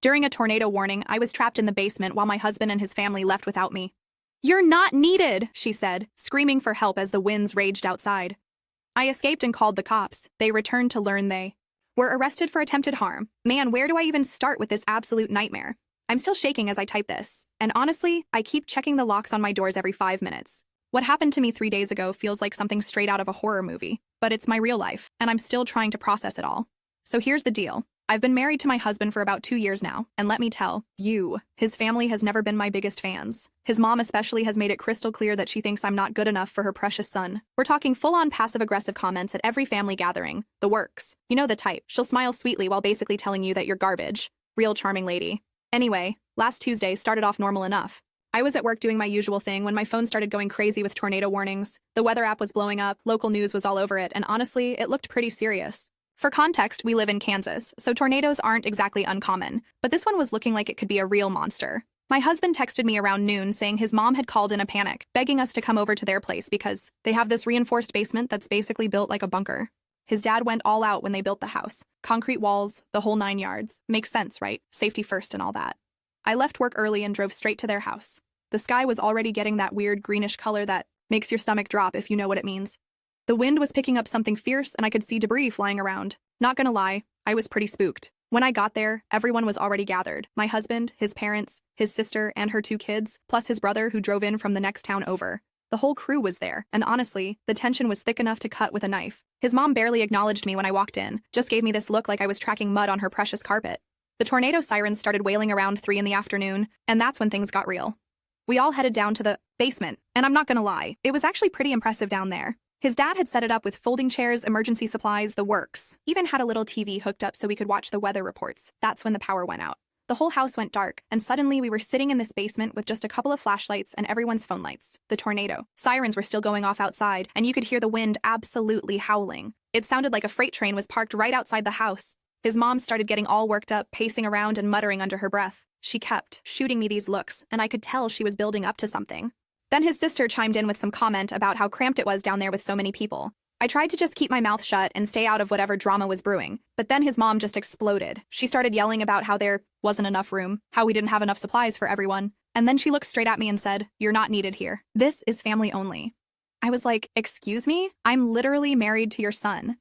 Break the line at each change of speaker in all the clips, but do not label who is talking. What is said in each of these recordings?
During a tornado warning, I was trapped in the basement while my husband and his family left without me. "You're not needed," she said, screaming for help as the winds raged outside. I escaped and called the cops. They returned to learn they were arrested for attempted harm. Man, where do I even start with this absolute nightmare? I'm still shaking as I type this. And honestly, I keep checking the locks on my doors every 5 minutes. What happened to me 3 days ago feels like something straight out of a horror movie, but it's my real life, and I'm still trying to process it all. So here's the deal. I've been married to my husband for about 2 years now, and let me tell you, his family has never been my biggest fans. His mom especially has made it crystal clear that she thinks I'm not good enough for her precious son. We're talking full-on passive-aggressive comments at every family gathering. The works. You know the type. She'll smile sweetly while basically telling you that you're garbage. Real charming lady. Anyway, last Tuesday started off normal enough. I was at work doing my usual thing when my phone started going crazy with tornado warnings. The weather app was blowing up, local news was all over it, and honestly, it looked pretty serious. For context, we live in Kansas, so tornadoes aren't exactly uncommon, but this one was looking like it could be a real monster. My husband texted me around noon saying his mom had called in a panic, begging us to come over to their place because they have this reinforced basement that's basically built like a bunker. His dad went all out when they built the house. Concrete walls, the whole 9 yards. Makes sense, right? Safety first and all that. I left work early and drove straight to their house. The sky was already getting that weird greenish color that makes your stomach drop if you know what it means. The wind was picking up something fierce and I could see debris flying around. Not gonna lie, I was pretty spooked. When I got there, everyone was already gathered. My husband, his parents, his sister, and her 2 kids, plus his brother who drove in from the next town over. The whole crew was there, and honestly, the tension was thick enough to cut with a knife. His mom barely acknowledged me when I walked in, just gave me this look like I was tracking mud on her precious carpet. The tornado sirens started wailing around 3 in the afternoon, and that's when things got real. We all headed down to the basement, and I'm not gonna lie, it was actually pretty impressive down there. His dad had set it up with folding chairs, emergency supplies, the works. Even had a little TV hooked up so we could watch the weather reports. That's when the power went out. The whole house went dark, and suddenly we were sitting in this basement with just a couple of flashlights and everyone's phone lights. The tornado. Sirens were still going off outside, and you could hear the wind absolutely howling. It sounded like a freight train was parked right outside the house. His mom started getting all worked up, pacing around and muttering under her breath. She kept shooting me these looks, and I could tell she was building up to something. Then his sister chimed in with some comment about how cramped it was down there with so many people. I tried to just keep my mouth shut and stay out of whatever drama was brewing, but then his mom just exploded. She started yelling about how there wasn't enough room, how we didn't have enough supplies for everyone, and then she looked straight at me and said, "You're not needed here. This is family only." I was like, "Excuse me? I'm literally married to your son."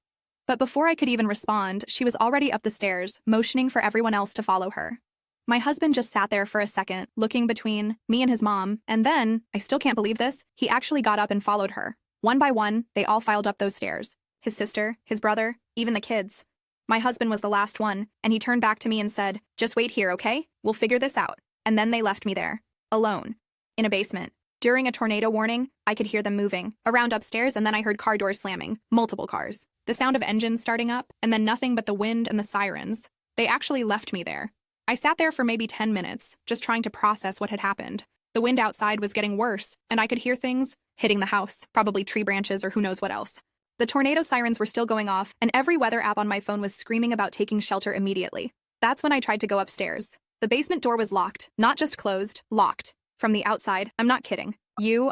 But before I could even respond, she was already up the stairs, motioning for everyone else to follow her. My husband just sat there for a second, looking between me and his mom, and then, I still can't believe this, he actually got up and followed her. One by one, they all filed up those stairs. His sister, his brother, even the kids. My husband was the last one, and he turned back to me and said, "Just wait here, okay? We'll figure this out." And then they left me there, alone, in a basement. During a tornado warning, I could hear them moving around upstairs, and then I heard car doors slamming, multiple cars. The sound of engines starting up, and then nothing but the wind and the sirens. They actually left me there. I sat there for maybe 10 minutes, just trying to process what had happened. The wind outside was getting worse, and I could hear things hitting the house, probably tree branches or who knows what else. The tornado sirens were still going off, and every weather app on my phone was screaming about taking shelter immediately. That's when I tried to go upstairs. The basement door was locked, not just closed, locked. From the outside, I'm not kidding.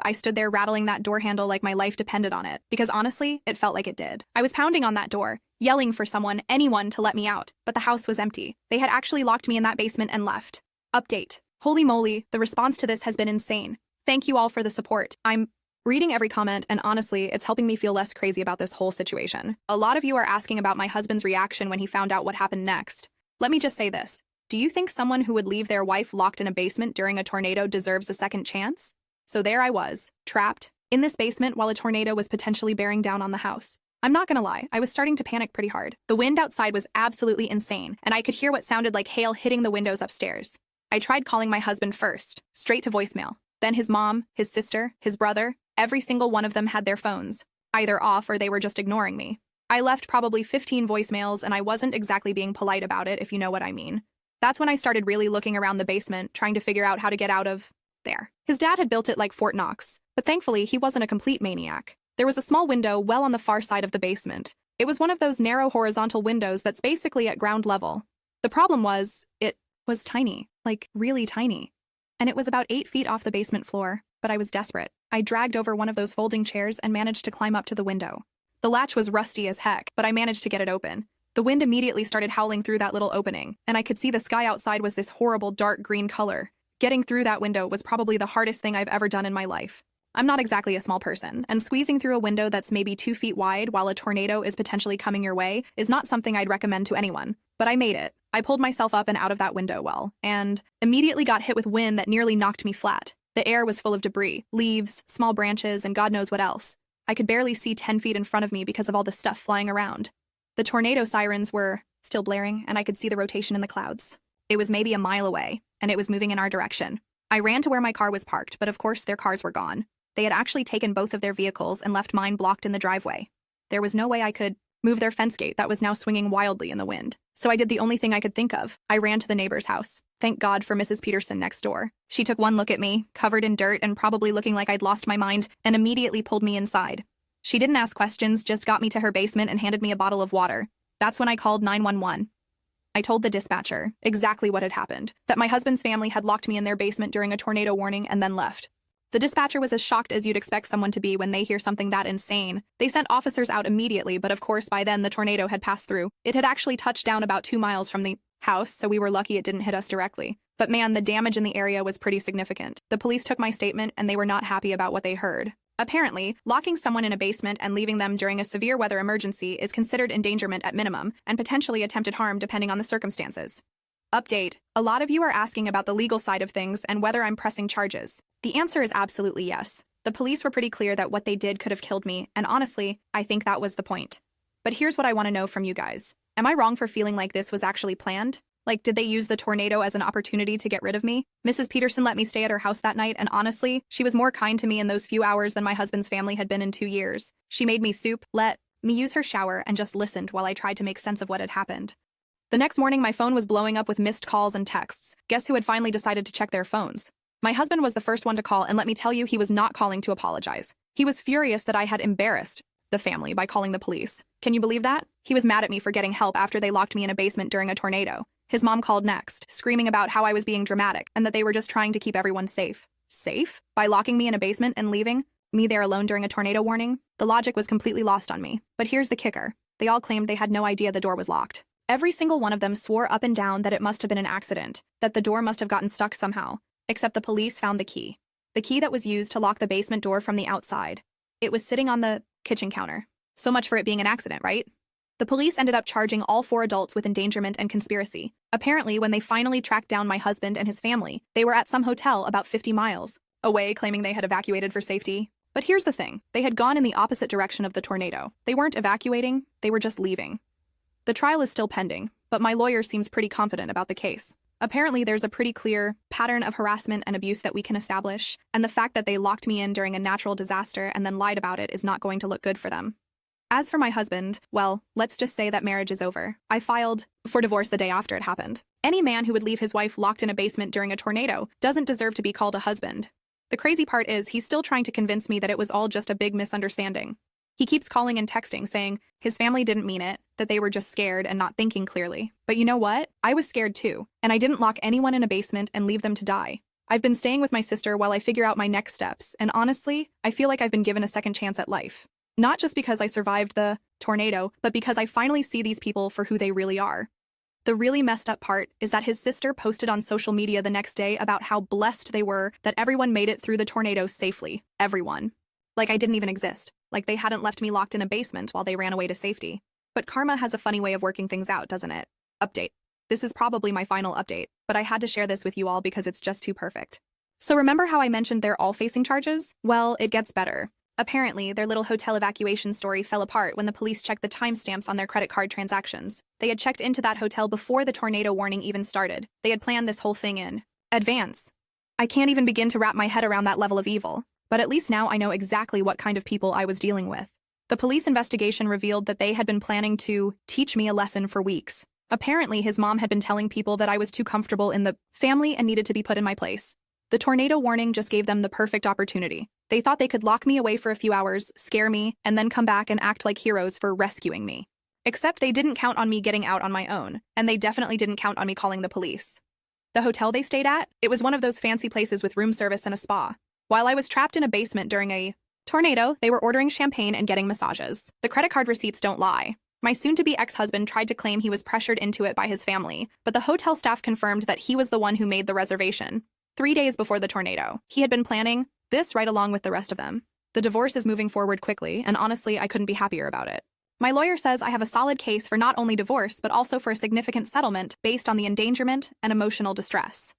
I stood there rattling that door handle like my life depended on it, because honestly, it felt like it did. I was pounding on that door, yelling for someone, anyone, to let me out, but the house was empty. They had actually locked me in that basement and left. Update. Holy moly, the response to this has been insane. Thank you all for the support. I'm reading every comment, and honestly, it's helping me feel less crazy about this whole situation. A lot of you are asking about my husband's reaction when he found out what happened next. Let me just say this. Do you think someone who would leave their wife locked in a basement during a tornado deserves a second chance? So there I was, trapped, in this basement while a tornado was potentially bearing down on the house. I'm not gonna lie, I was starting to panic pretty hard. The wind outside was absolutely insane, and I could hear what sounded like hail hitting the windows upstairs. I tried calling my husband first, straight to voicemail. Then his mom, his sister, his brother, every single one of them had their phones, either off or they were just ignoring me. I left probably 15 voicemails, and I wasn't exactly being polite about it, if you know what I mean. That's when I started really looking around the basement, trying to figure out how to get out of there. His dad had built it like Fort Knox, but thankfully he wasn't a complete maniac. There was a small window well on the far side of the basement. It was one of those narrow horizontal windows that's basically at ground level. The problem was, it was tiny, like really tiny. And it was about 8 feet off the basement floor, but I was desperate. I dragged over one of those folding chairs and managed to climb up to the window. The latch was rusty as heck, but I managed to get it open. The wind immediately started howling through that little opening, and I could see the sky outside was this horrible dark green color. Getting through that window was probably the hardest thing I've ever done in my life. I'm not exactly a small person, and squeezing through a window that's maybe 2 feet wide while a tornado is potentially coming your way is not something I'd recommend to anyone. But I made it. I pulled myself up and out of that window well, and immediately got hit with wind that nearly knocked me flat. The air was full of debris, leaves, small branches, and God knows what else. I could barely see 10 feet in front of me because of all the stuff flying around. The tornado sirens were still blaring, and I could see the rotation in the clouds. It was maybe a mile away, and it was moving in our direction. I ran to where my car was parked, but of course their cars were gone. They had actually taken both of their vehicles and left mine blocked in the driveway. There was no way I could move their fence gate that was now swinging wildly in the wind. So I did the only thing I could think of. I ran to the neighbor's house. Thank God for Mrs. Peterson next door. She took one look at me, covered in dirt and probably looking like I'd lost my mind, and immediately pulled me inside. She didn't ask questions, just got me to her basement and handed me a bottle of water. That's when I called 911. I told the dispatcher exactly what had happened, that my husband's family had locked me in their basement during a tornado warning and then left. The dispatcher was as shocked as you'd expect someone to be when they hear something that insane. They sent officers out immediately, but of course by then the tornado had passed through. It had actually touched down about 2 miles from the house, so we were lucky it didn't hit us directly. But man, the damage in the area was pretty significant. The police took my statement and they were not happy about what they heard. Apparently, locking someone in a basement and leaving them during a severe weather emergency is considered endangerment at minimum and potentially attempted harm depending on the circumstances. Update. A lot of you are asking about the legal side of things and whether I'm pressing charges. The answer is absolutely yes. The police were pretty clear that what they did could have killed me, and honestly, I think that was the point. But here's what I want to know from you guys. Am I wrong for feeling like this was actually planned? Like, did they use the tornado as an opportunity to get rid of me? Mrs. Peterson let me stay at her house that night, and honestly, she was more kind to me in those few hours than my husband's family had been in 2 years. She made me soup, let me use her shower, and just listened while I tried to make sense of what had happened. The next morning, my phone was blowing up with missed calls and texts. Guess who had finally decided to check their phones? My husband was the first one to call, and let me tell you, he was not calling to apologize. He was furious that I had embarrassed the family by calling the police. Can you believe that? He was mad at me for getting help after they locked me in a basement during a tornado. His mom called next, screaming about how I was being dramatic and that they were just trying to keep everyone safe. Safe? By locking me in a basement and leaving me there alone during a tornado warning? The logic was completely lost on me. But here's the kicker. They all claimed they had no idea the door was locked. Every single one of them swore up and down that it must have been an accident, that the door must have gotten stuck somehow, except the police found the key. The key that was used to lock the basement door from the outside. It was sitting on the kitchen counter. So much for it being an accident, right? The police ended up charging all 4 adults with endangerment and conspiracy. Apparently, when they finally tracked down my husband and his family, they were at some hotel about 50 miles away, claiming they had evacuated for safety. But here's the thing. They had gone in the opposite direction of the tornado. They weren't evacuating, they were just leaving. The trial is still pending, but my lawyer seems pretty confident about the case. Apparently, there's a pretty clear pattern of harassment and abuse that we can establish, and the fact that they locked me in during a natural disaster and then lied about it is not going to look good for them. As for my husband, well, let's just say that marriage is over. I filed for divorce the day after it happened. Any man who would leave his wife locked in a basement during a tornado doesn't deserve to be called a husband. The crazy part is he's still trying to convince me that it was all just a big misunderstanding. He keeps calling and texting saying his family didn't mean it, that they were just scared and not thinking clearly. But you know what? I was scared too, and I didn't lock anyone in a basement and leave them to die. I've been staying with my sister while I figure out my next steps, and honestly, I feel like I've been given a second chance at life. Not just because I survived the tornado, but because I finally see these people for who they really are. The really messed up part is that his sister posted on social media the next day about how blessed they were that everyone made it through the tornado safely. Everyone. Like I didn't even exist. Like they hadn't left me locked in a basement while they ran away to safety. But karma has a funny way of working things out, doesn't it? Update. This is probably my final update, but I had to share this with you all because it's just too perfect. So remember how I mentioned they're all facing charges? Well, it gets better. Apparently, their little hotel evacuation story fell apart when the police checked the timestamps on their credit card transactions. They had checked into that hotel before the tornado warning even started. They had planned this whole thing in advance. I can't even begin to wrap my head around that level of evil, but at least now I know exactly what kind of people I was dealing with. The police investigation revealed that they had been planning to teach me a lesson for weeks. Apparently, his mom had been telling people that I was too comfortable in the family and needed to be put in my place. The tornado warning just gave them the perfect opportunity. They thought they could lock me away for a few hours, scare me, and then come back and act like heroes for rescuing me. Except they didn't count on me getting out on my own, and they definitely didn't count on me calling the police. The hotel they stayed at, it was one of those fancy places with room service and a spa. While I was trapped in a basement during a tornado, they were ordering champagne and getting massages. The credit card receipts don't lie. My soon-to-be ex-husband tried to claim he was pressured into it by his family, but the hotel staff confirmed that he was the one who made the reservation. 3 days before the tornado, he had been planning this right along with the rest of them. The divorce is moving forward quickly, and honestly, I couldn't be happier about it. My lawyer says I have a solid case for not only divorce but also for a significant settlement based on the endangerment and emotional distress.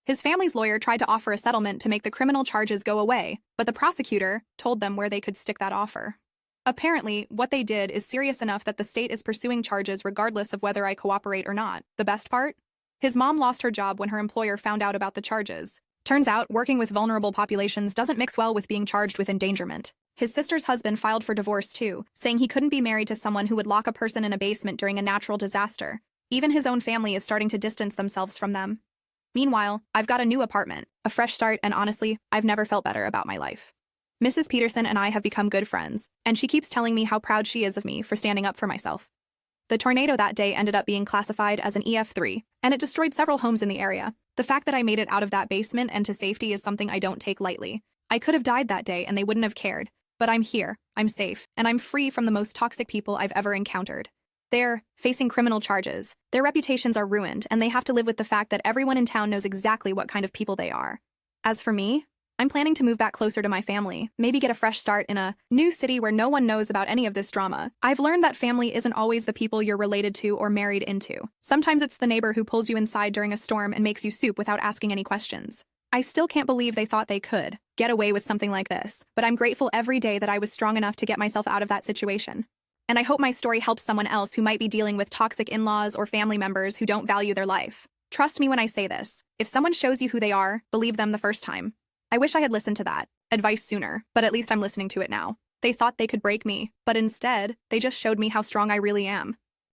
His family's lawyer tried to offer a settlement to make the criminal charges go away, but the prosecutor told them where they could stick that offer. Apparently, what they did is serious enough that the state is pursuing charges regardless of whether I cooperate or not. The best part? His mom lost her job when her employer found out about the charges. Turns out, working with vulnerable populations doesn't mix well with being charged with endangerment. His sister's husband filed for divorce too, saying he couldn't be married to someone who would lock a person in a basement during a natural disaster. Even his own family is starting to distance themselves from them. Meanwhile, I've got a new apartment, a fresh start, and honestly, I've never felt better about my life. Mrs. Peterson and I have become good friends, and she keeps telling me how proud she is of me for standing up for myself. The tornado that day ended up being classified as an EF3, and it destroyed several homes in the area. The fact that I made it out of that basement and to safety is something I don't take lightly. I could have died that day and they wouldn't have cared, but I'm here, I'm safe, and I'm free from the most toxic people I've ever encountered. They're facing criminal charges. Their reputations are ruined, and they have to live with the fact that everyone in town knows exactly what kind of people they are. As for me, I'm planning to move back closer to my family, maybe get a fresh start in a new city where no one knows about any of this drama. I've learned that family isn't always the people you're related to or married into. Sometimes it's the neighbor who pulls you inside during a storm and makes you soup without asking any questions. I still can't believe they thought they could get away with something like this, but I'm grateful every day that I was strong enough to get myself out of that situation. And I hope my story helps someone else who might be dealing with toxic in-laws or family members who don't value their life. Trust me when I say this. If someone shows you who they are, believe them the first time. I wish I had listened to that advice sooner, but at least I'm listening to it now. They thought they could break me, but instead, they just showed me how strong I really am.